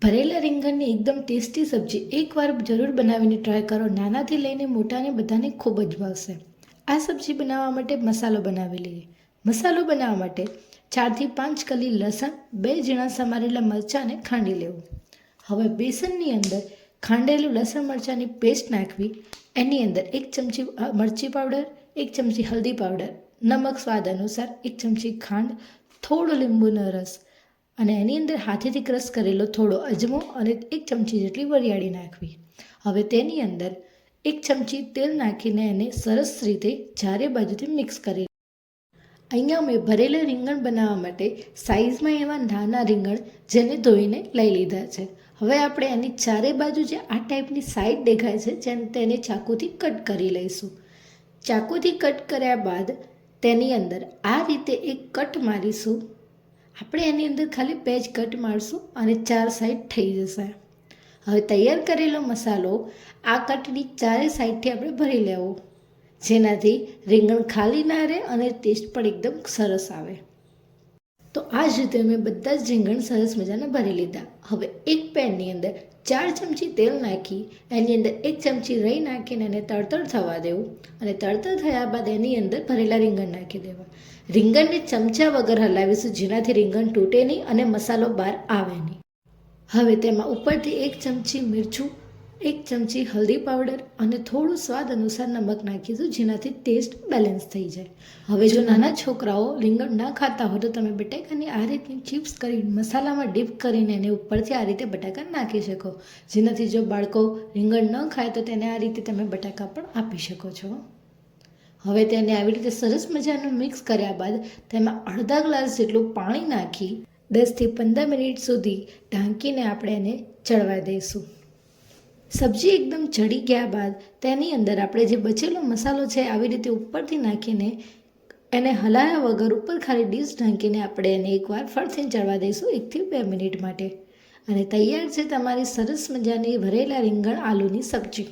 ભરેલા રીંગણની એકદમ ટેસ્ટી સબ્જી એકવાર જરૂર બનાવીને ટ્રાય કરો. નાનાથી લઈને મોટાને બધાને ખૂબ જ ભાવશે. આ સબ્જી બનાવવા માટે મસાલો બનાવી લઈએ. મસાલો બનાવવા માટે 4થી 5 કલી લસણ, 2 ઝીણા સમારેલા મરચાંને ખાંડી લેવું. હવે બેસનની અંદર ખાંડેલું લસણ મરચાંની પેસ્ટ નાખવી. એની અંદર 1 ચમચી મરચી પાવડર, 1 ચમચી હલ્દી પાવડર, નમક સ્વાદ અનુસાર, 1 ચમચી ખાંડ, થોડો લીંબુનો રસ અને એની અંદર હાથેથી ક્રશ કરેલો થોડો અજમો અને 1 ચમચી જેટલી વરિયાળી નાખવી. હવે તેની અંદર 1 ચમચી તેલ નાખીને એને સરસ રીતે ચારે બાજુથી મિક્સ કરી. અહીંયા મેં ભરેલા રીંગણ બનાવવા માટે સાઇઝમાં એવા નાના રીંગણ જેને ધોઈને લઈ લીધા છે. હવે આપણે એની ચારે બાજુ જે આ ટાઈપની સાઈડ દેખાય છે જેને તેને ચાકુથી કટ કરી લઈશું. ચાકુથી કટ કર્યા બાદ તેની અંદર આ રીતે એક કટ મારીશું. આપણે એની અંદર ખાલી 2 જ કટ મારશું અને 4 સાઈડ થઈ જશે. હવે તૈયાર કરેલો મસાલો આ કટની ચારે સાઈડથી આપણે ભરી લેવો, જેનાથી રીંગણ ખાલી ના રહે અને ટેસ્ટ પણ એકદમ સરસ આવે. તો આ જ રીતે મેં બધા જ રીંગણ સરસ મજાના ભરી લીધા. હવે એક પેનની અંદર 4 ચમચી તેલ નાખી એની અંદર 1 ચમચી રાઈ નાખીને એને તળતળ થવા દેવું અને તળતળ થયા બાદ એની અંદર ભરેલા રીંગણ નાખી દેવા. રીંગણને ચમચા વગર હલાવીશું, જેનાથી રીંગણ તૂટે નહીં અને મસાલો બહાર આવે નહીં. હવે તેમાં ઉપરથી 1 ચમચી મરચું, 1 ચમચી હલ્દી પાવડર અને થોડું સ્વાદ અનુસાર નમક નાખીશું, જેનાથી ટેસ્ટ બેલેન્સ થઈ જાય. હવે જો નાના છોકરાઓ રીંગણ ના ખાતા હોય તો તમે બટાકાની આ રીતની ચિપ્સ કરીને મસાલામાં ડીપ કરીને એને ઉપરથી આ રીતે બટાકા નાખી શકો, જેનાથી જો બાળકો રીંગણ ન ખાય તો તેને આ રીતે તમે બટાકા પણ આપી શકો છો. હવે તેને આવી રીતે સરસ મજાનું મિક્સ કર્યા બાદ તેમાં અડધા ગ્લાસ જેટલું પાણી નાખી 10થી 15 મિનિટ સુધી ઢાંકીને આપણે એને ચડવા દઈશું. સબ્જી એકદમ ચડી ગયા બાદ તેની અંદર આપણે જે બચેલો મસાલો છે આવી રીતે ઉપરથી નાખીને એને હલાયા વગર ઉપર ખાલી ડીશ ઢાંકીને આપણે એને એકવાર ફરીથી ચડવા દઈશું 1થી 2 મિનિટ માટે. અને તૈયાર છે તમારી સરસ મજાની ભરેલા રીંગણ આલુની સબ્જી.